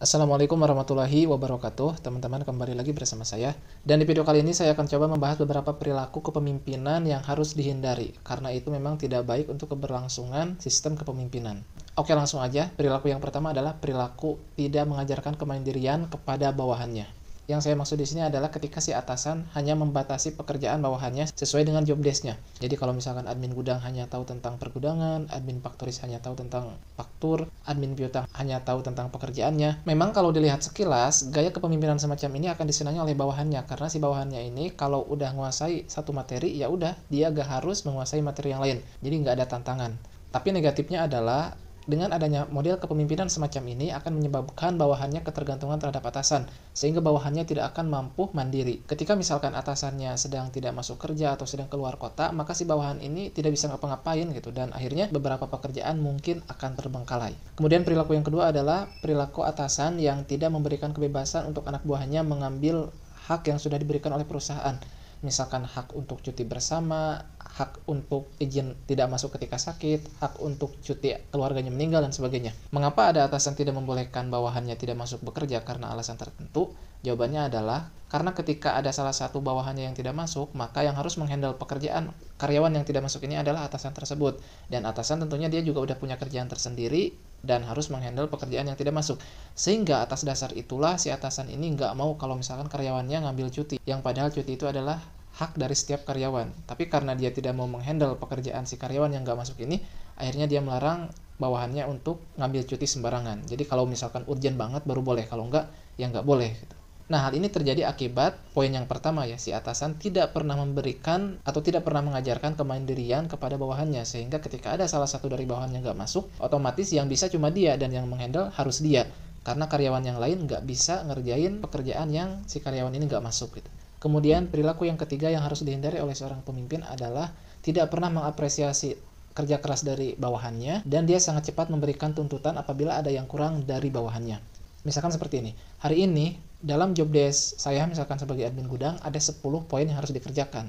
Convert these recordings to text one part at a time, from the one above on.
Assalamualaikum warahmatullahi wabarakatuh. Teman-teman, kembali lagi bersama saya. Dan di video kali ini saya akan coba membahas beberapa perilaku kepemimpinan yang harus dihindari, karena itu memang tidak baik untuk keberlangsungan sistem kepemimpinan. Oke, langsung aja. Perilaku yang pertama adalah perilaku tidak mengajarkan kemandirian kepada bawahannya. Yang saya maksud di sini adalah ketika si atasan hanya membatasi pekerjaan bawahannya sesuai dengan job desk-nya. Jadi kalau misalkan admin gudang hanya tahu tentang pergudangan, admin faktoris hanya tahu tentang faktur, admin piutang hanya tahu tentang pekerjaannya. Memang kalau dilihat sekilas, gaya kepemimpinan semacam ini akan disenangi oleh bawahannya, karena si bawahannya ini kalau udah menguasai satu materi, ya udah dia gak harus menguasai materi yang lain. Jadi nggak ada tantangan. Tapi negatifnya adalah dengan adanya model kepemimpinan semacam ini akan menyebabkan bawahannya ketergantungan terhadap atasan, sehingga bawahannya tidak akan mampu mandiri. Ketika misalkan atasannya sedang tidak masuk kerja atau sedang keluar kota, maka si bawahan ini tidak bisa ngapa-ngapain gitu, dan akhirnya beberapa pekerjaan mungkin akan terbengkalai. Kemudian perilaku yang kedua adalah perilaku atasan yang tidak memberikan kebebasan untuk anak buahnya mengambil hak yang sudah diberikan oleh perusahaan. Misalkan hak untuk cuti bersama, hak untuk izin tidak masuk ketika sakit, hak untuk cuti keluarganya meninggal, dan sebagainya. Mengapa ada atasan tidak membolehkan bawahannya tidak masuk bekerja karena alasan tertentu? Jawabannya adalah karena ketika ada salah satu bawahannya yang tidak masuk, maka yang harus menghandle pekerjaan karyawan yang tidak masuk ini adalah atasan tersebut. Dan atasan tentunya dia juga udah punya kerjaan tersendiri dan harus menghandle pekerjaan yang tidak masuk. Sehingga atas dasar itulah si atasan ini nggak mau kalau misalkan karyawannya ngambil cuti, yang padahal cuti itu adalah hak dari setiap karyawan. Tapi karena dia tidak mau menghandle pekerjaan si karyawan yang nggak masuk ini, akhirnya dia melarang bawahannya untuk ngambil cuti sembarangan. Jadi kalau misalkan urgent banget baru boleh, kalau nggak ya nggak boleh gitu. Nah, hal ini terjadi akibat poin yang pertama ya, si atasan tidak pernah memberikan atau tidak pernah mengajarkan kemandirian kepada bawahannya, sehingga ketika ada salah satu dari bawahannya nggak masuk, otomatis yang bisa cuma dia dan yang menghandle harus dia, karena karyawan yang lain nggak bisa ngerjain pekerjaan yang si karyawan ini nggak masuk gitu. Kemudian perilaku yang ketiga yang harus dihindari oleh seorang pemimpin adalah tidak pernah mengapresiasi kerja keras dari bawahannya, dan dia sangat cepat memberikan tuntutan apabila ada yang kurang dari bawahannya. Misalkan seperti ini, hari ini dalam job desk saya misalkan sebagai admin gudang ada 10 poin yang harus dikerjakan.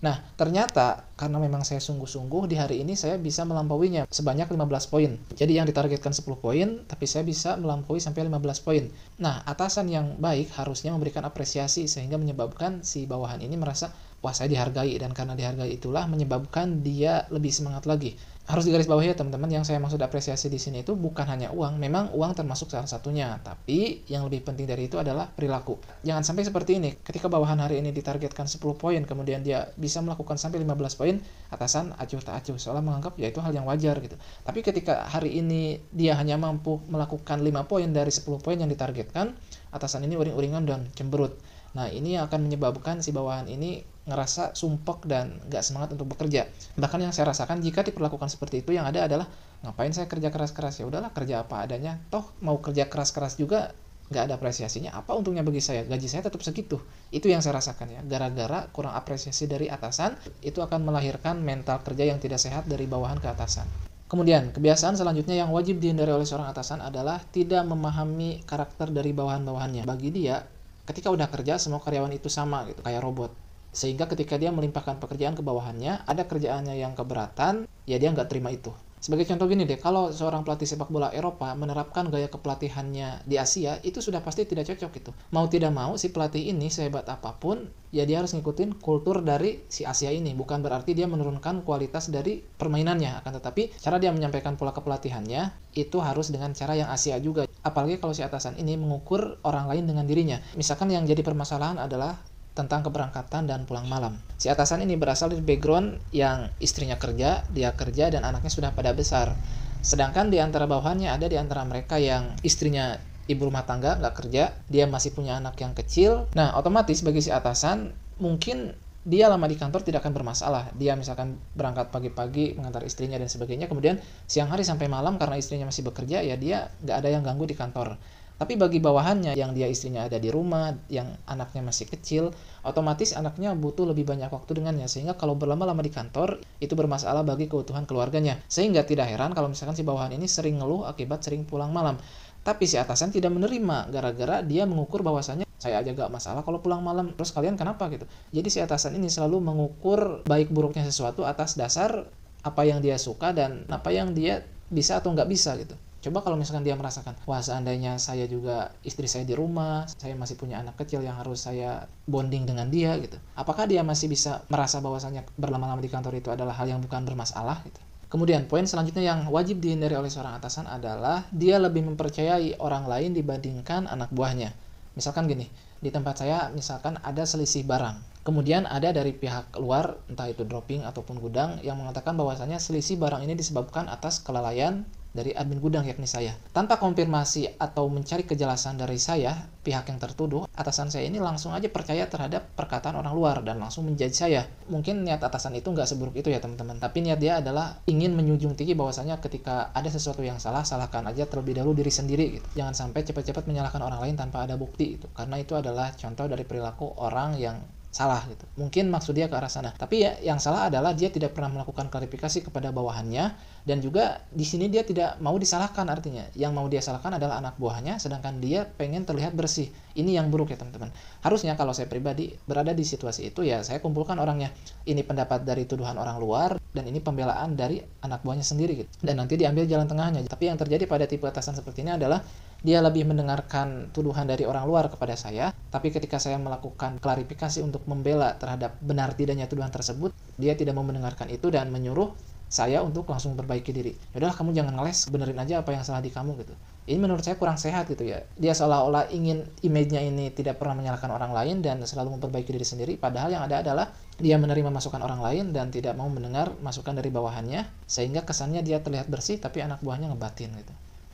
Nah, ternyata karena memang saya sungguh-sungguh di hari ini saya bisa melampauinya sebanyak 15 poin. Jadi yang ditargetkan 10 poin, tapi saya bisa melampaui sampai 15 poin. Nah, atasan yang baik harusnya memberikan apresiasi sehingga menyebabkan si bawahan ini merasa, wah saya dihargai, dan karena dihargai itulah menyebabkan dia lebih semangat lagi. Harus digarisbawahi ya teman-teman, yang saya maksud apresiasi di sini itu bukan hanya uang. Memang uang termasuk salah satunya, tapi yang lebih penting dari itu adalah perilaku. Jangan sampai seperti ini, ketika bawahan hari ini ditargetkan 10 poin, kemudian dia bisa melakukan sampai 15 poin, atasan acuh tak acuh, seolah menganggap ya itu hal yang wajar gitu. Tapi ketika hari ini dia hanya mampu melakukan 5 poin dari 10 poin yang ditargetkan, atasan ini uring-uringan dan cemberut. Nah, ini akan menyebabkan si bawahan ini ngerasa sumpek dan gak semangat untuk bekerja. Bahkan yang saya rasakan jika diperlakukan seperti itu, yang ada adalah ngapain saya kerja keras-keras, ya udahlah kerja apa adanya, toh mau kerja keras-keras juga gak ada apresiasinya, apa untungnya bagi saya, gaji saya tetap segitu. Itu yang saya rasakan ya, gara-gara kurang apresiasi dari atasan, itu akan melahirkan mental kerja yang tidak sehat dari bawahan ke atasan. Kemudian, kebiasaan selanjutnya yang wajib dihindari oleh seorang atasan adalah tidak memahami karakter dari bawahan-bawahannya. Bagi dia, ketika udah kerja, semua karyawan itu sama gitu, kayak robot. Sehingga ketika dia melimpahkan pekerjaan ke bawahannya, ada kerjaannya yang keberatan, ya dia nggak terima itu. Sebagai contoh gini deh, kalau seorang pelatih sepak bola Eropa menerapkan gaya kepelatihannya di Asia, itu sudah pasti tidak cocok gitu. Mau tidak mau, si pelatih ini sehebat apapun, ya dia harus ngikutin kultur dari si Asia ini. Bukan berarti dia menurunkan kualitas dari permainannya, akan tetapi cara dia menyampaikan pola kepelatihannya, itu harus dengan cara yang Asia juga. Apalagi kalau si atasan ini mengukur orang lain dengan dirinya. Misalkan yang jadi permasalahan adalah tentang keberangkatan dan pulang malam. Si atasan ini berasal dari background yang istrinya kerja, dia kerja, dan anaknya sudah pada besar. Sedangkan di antara bawahannya ada di antara mereka yang istrinya ibu rumah tangga, nggak kerja, dia masih punya anak yang kecil. Nah, otomatis bagi si atasan, mungkin dia lama di kantor tidak akan bermasalah. Dia misalkan berangkat pagi-pagi mengantar istrinya dan sebagainya, kemudian siang hari sampai malam karena istrinya masih bekerja, ya dia nggak ada yang ganggu di kantor. Tapi bagi bawahannya yang dia istrinya ada di rumah, yang anaknya masih kecil, otomatis anaknya butuh lebih banyak waktu dengannya. Sehingga kalau berlama-lama di kantor, itu bermasalah bagi keutuhan keluarganya. Sehingga tidak heran kalau misalkan si bawahan ini sering ngeluh akibat sering pulang malam. Tapi si atasan tidak menerima, gara-gara dia mengukur bahwasannya, saya aja gak masalah kalau pulang malam, terus kalian kenapa gitu. Jadi si atasan ini selalu mengukur baik buruknya sesuatu atas dasar apa yang dia suka dan apa yang dia bisa atau nggak bisa gitu. Coba kalau misalkan dia merasakan, wah seandainya saya juga istri saya di rumah, saya masih punya anak kecil yang harus saya bonding dengan dia gitu. Apakah dia masih bisa merasa bahwasanya berlama-lama di kantor itu adalah hal yang bukan bermasalah gitu? Kemudian poin selanjutnya yang wajib dihindari oleh seorang atasan adalah dia lebih mempercayai orang lain dibandingkan anak buahnya. Misalkan gini, di tempat saya misalkan ada selisih barang. Kemudian ada dari pihak luar, entah itu dropping ataupun gudang, yang mengatakan bahwasanya selisih barang ini disebabkan atas kelalaian dari admin gudang yakni saya. Tanpa konfirmasi atau mencari kejelasan dari saya, pihak yang tertuduh, atasan saya ini langsung aja percaya terhadap perkataan orang luar dan langsung menjudge saya. Mungkin niat atasan itu nggak seburuk itu ya teman-teman, tapi niat dia adalah ingin menjunjung tinggi bahwasanya ketika ada sesuatu yang salah, salahkan aja terlebih dahulu diri sendiri gitu. Jangan sampai cepat-cepat menyalahkan orang lain tanpa ada bukti itu, karena itu adalah contoh dari perilaku orang yang salah gitu. Mungkin maksud dia ke arah sana. Tapi ya yang salah adalah dia tidak pernah melakukan klarifikasi kepada bawahannya, dan juga di sini dia tidak mau disalahkan, artinya yang mau dia salahkan adalah anak buahnya, sedangkan dia pengen terlihat bersih. Ini yang buruk ya teman-teman. Harusnya kalau saya pribadi berada di situasi itu ya saya kumpulkan orangnya. Ini pendapat dari tuduhan orang luar dan ini pembelaan dari anak buahnya sendiri gitu. Dan nanti diambil jalan tengahnya. Tapi yang terjadi pada tipe atasan seperti ini adalah dia lebih mendengarkan tuduhan dari orang luar kepada saya, tapi ketika saya melakukan klarifikasi untuk membela terhadap benar tidaknya tuduhan tersebut, dia tidak mau mendengarkan itu dan menyuruh saya untuk langsung perbaiki diri. Yaudahlah kamu jangan ngeles, benerin aja apa yang salah di kamu gitu. Ini menurut saya kurang sehat gitu ya. Dia seolah-olah ingin image-nya ini tidak pernah menyalahkan orang lain dan selalu memperbaiki diri sendiri, padahal yang ada adalah dia menerima masukan orang lain dan tidak mau mendengar masukan dari bawahannya, sehingga kesannya dia terlihat bersih tapi anak buahnya ngebatin gitu.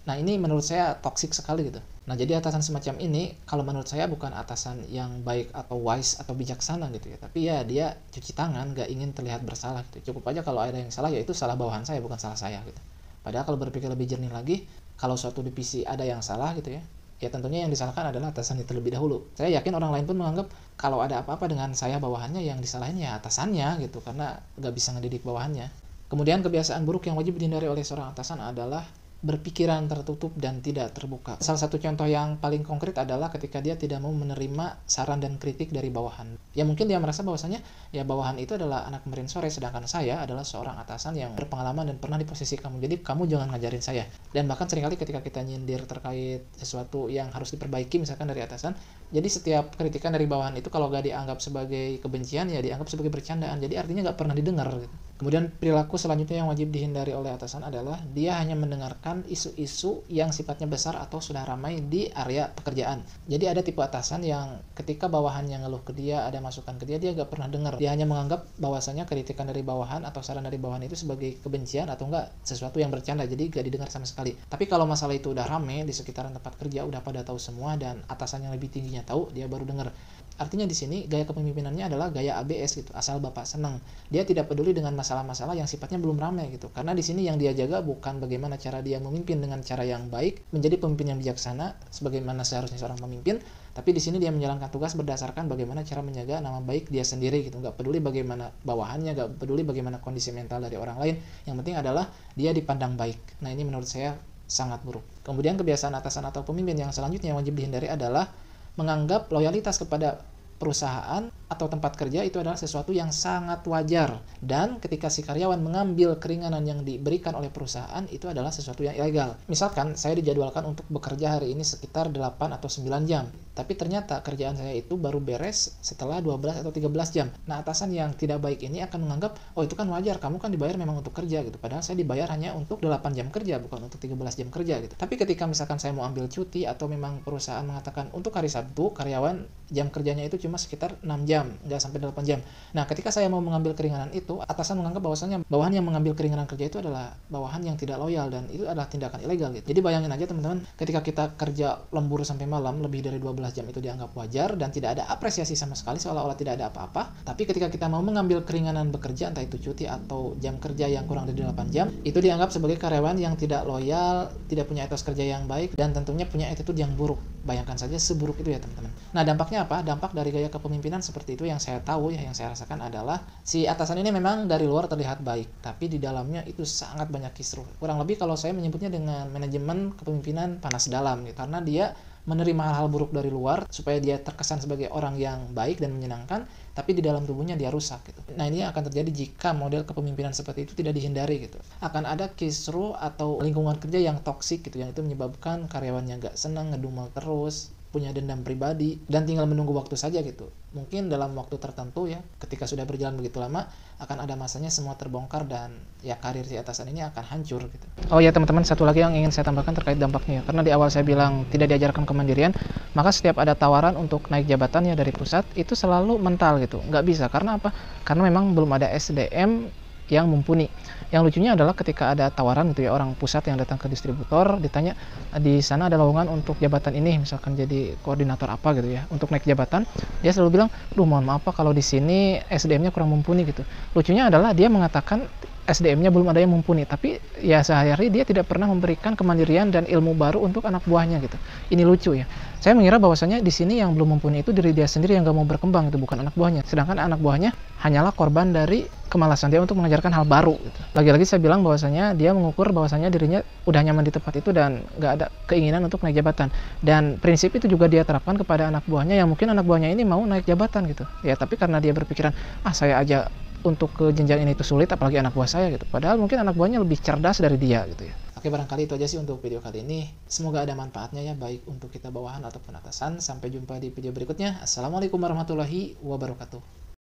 Nah ini menurut saya toksik sekali gitu. Nah jadi atasan semacam ini kalau menurut saya bukan atasan yang baik atau wise atau bijaksana gitu ya. Tapi ya dia cuci tangan, gak ingin terlihat bersalah gitu. Cukup aja kalau ada yang salah ya itu salah bawahan saya, bukan salah saya gitu. Padahal kalau berpikir lebih jernih lagi, kalau suatu divisi ada yang salah gitu ya, ya tentunya yang disalahkan adalah atasan itu terlebih dahulu. Saya yakin orang lain pun menganggap kalau ada apa-apa dengan saya bawahannya, yang disalahin ya atasannya gitu, karena gak bisa ngedidik bawahannya. Kemudian kebiasaan buruk yang wajib dihindari oleh seorang atasan adalah berpikiran tertutup dan tidak terbuka. Salah satu contoh yang paling konkret adalah ketika dia tidak mau menerima saran dan kritik dari bawahan. Ya mungkin dia merasa bahwasanya ya bawahan itu adalah anak kemarin sore, sedangkan saya adalah seorang atasan yang berpengalaman dan pernah di posisi kamu. Jadi kamu jangan ngajarin saya. Dan bahkan seringkali ketika kita nyindir terkait sesuatu yang harus diperbaiki misalkan dari atasan, jadi setiap kritikan dari bawahan itu kalau gak dianggap sebagai kebencian ya dianggap sebagai bercandaan. Jadi artinya gak pernah didengar gitu. Kemudian perilaku selanjutnya yang wajib dihindari oleh atasan adalah dia hanya mendengarkan isu-isu yang sifatnya besar atau sudah ramai di area pekerjaan. Jadi ada tipe atasan yang ketika bawahannya ngeluh ke dia, ada masukan ke dia, dia gak pernah dengar. Dia hanya menganggap bahwasanya kritikan dari bawahan atau saran dari bawahan itu sebagai kebencian atau enggak sesuatu yang bercanda, jadi gak didengar sama sekali. Tapi kalau masalah itu udah rame di sekitaran tempat kerja, udah pada tahu semua dan atasan yang lebih tingginya tahu, dia baru dengar. Artinya di sini gaya kepemimpinannya adalah gaya ABS gitu, asal bapak senang. Dia tidak peduli dengan masalah-masalah yang sifatnya belum ramai gitu. Karena di sini yang dia jaga bukan bagaimana cara dia memimpin dengan cara yang baik, menjadi pemimpin yang bijaksana sebagaimana seharusnya seorang pemimpin, tapi di sini dia menjalankan tugas berdasarkan bagaimana cara menjaga nama baik dia sendiri gitu. Gak peduli bagaimana bawahannya, gak peduli bagaimana kondisi mental dari orang lain. Yang penting adalah dia dipandang baik. Nah, ini menurut saya sangat buruk. Kemudian kebiasaan atasan atau pemimpin yang selanjutnya yang wajib dihindari adalah menganggap loyalitas kepada perusahaan atau tempat kerja itu adalah sesuatu yang sangat wajar, dan ketika si karyawan mengambil keringanan yang diberikan oleh perusahaan itu adalah sesuatu yang ilegal. Misalkan saya dijadwalkan untuk bekerja hari ini sekitar 8 atau 9 jam, tapi ternyata kerjaan saya itu baru beres setelah 12 atau 13 jam. Nah, atasan yang tidak baik ini akan menganggap, oh itu kan wajar, kamu kan dibayar memang untuk kerja gitu, padahal saya dibayar hanya untuk 8 jam kerja, bukan untuk 13 jam kerja gitu. Tapi ketika misalkan saya mau ambil cuti atau memang perusahaan mengatakan untuk hari Sabtu karyawan jam kerjanya itu cuma sekitar 6 jam, nggak sampai 8 jam. Nah, ketika saya mau mengambil keringanan itu, atasan menganggap bahwasanya bawahan yang mengambil keringanan kerja itu adalah bawahan yang tidak loyal dan itu adalah tindakan ilegal gitu. Jadi bayangin aja teman-teman, ketika kita kerja lembur sampai malam lebih dari 12 jam itu dianggap wajar dan tidak ada apresiasi sama sekali, seolah-olah tidak ada apa-apa. Tapi ketika kita mau mengambil keringanan bekerja, entah itu cuti atau jam kerja yang kurang dari 8 jam, itu dianggap sebagai karyawan yang tidak loyal, tidak punya etos kerja yang baik, dan tentunya punya attitude yang buruk. Bayangkan saja seburuk itu ya teman-teman. Nah, dampaknya apa? Dampak dari gaya kepemimpinan seperti itu yang saya tahu ya, yang saya rasakan adalah si atasan ini memang dari luar terlihat baik, tapi di dalamnya itu sangat banyak kisruh. Kurang lebih kalau saya menyebutnya dengan manajemen kepemimpinan panas dalam gitu. Karena dia menerima hal-hal buruk dari luar supaya dia terkesan sebagai orang yang baik dan menyenangkan, tapi di dalam tubuhnya dia rusak gitu. Nah, ini akan terjadi jika model kepemimpinan seperti itu tidak dihindari gitu. Akan ada kisruh atau lingkungan kerja yang toksik gitu, yang itu menyebabkan karyawannya nggak senang, ngedumel terus, punya dendam pribadi, dan tinggal menunggu waktu saja gitu. Mungkin dalam waktu tertentu ya, ketika sudah berjalan begitu lama, akan ada masanya semua terbongkar dan ya karir si atasan ini akan hancur gitu. Oh ya teman-teman, satu lagi yang ingin saya tambahkan terkait dampaknya. Karena di awal saya bilang tidak diajarkan kemandirian, maka setiap ada tawaran untuk naik jabatan ya dari pusat, itu selalu mental gitu. Nggak bisa, karena apa? Karena memang belum ada SDM yang mumpuni. Yang lucunya adalah ketika ada tawaran gitu ya, orang pusat yang datang ke distributor ditanya di sana ada lowongan untuk jabatan ini, misalkan jadi koordinator apa gitu ya, untuk naik jabatan, dia selalu bilang, "Duh, mohon maaf Pak, kalau di sini SDM-nya kurang mumpuni" gitu. Lucunya adalah dia mengatakan SDM-nya belum ada yang mumpuni, tapi ya sehari-hari dia tidak pernah memberikan kemandirian dan ilmu baru untuk anak buahnya gitu. Ini lucu ya. Saya mengira bahwasanya di sini yang belum mumpuni itu diri dia sendiri yang gak mau berkembang, itu bukan anak buahnya. Sedangkan anak buahnya hanyalah korban dari kemalasan dia untuk mengajarkan hal baru gitu. Lagi-lagi saya bilang bahwasanya dia mengukur bahwasanya dirinya udah nyaman di tempat itu dan gak ada keinginan untuk naik jabatan. Dan prinsip itu juga dia terapkan kepada anak buahnya yang mungkin anak buahnya ini mau naik jabatan gitu. Ya tapi karena dia berpikiran, saya aja untuk ke jenjang ini itu sulit, apalagi anak buah saya gitu. Padahal mungkin anak buahnya lebih cerdas dari dia gitu ya. Oke, barangkali itu aja sih untuk video kali ini. Semoga ada manfaatnya ya, baik untuk kita bawahan ataupun atasan. Sampai jumpa di video berikutnya. Assalamualaikum warahmatullahi wabarakatuh.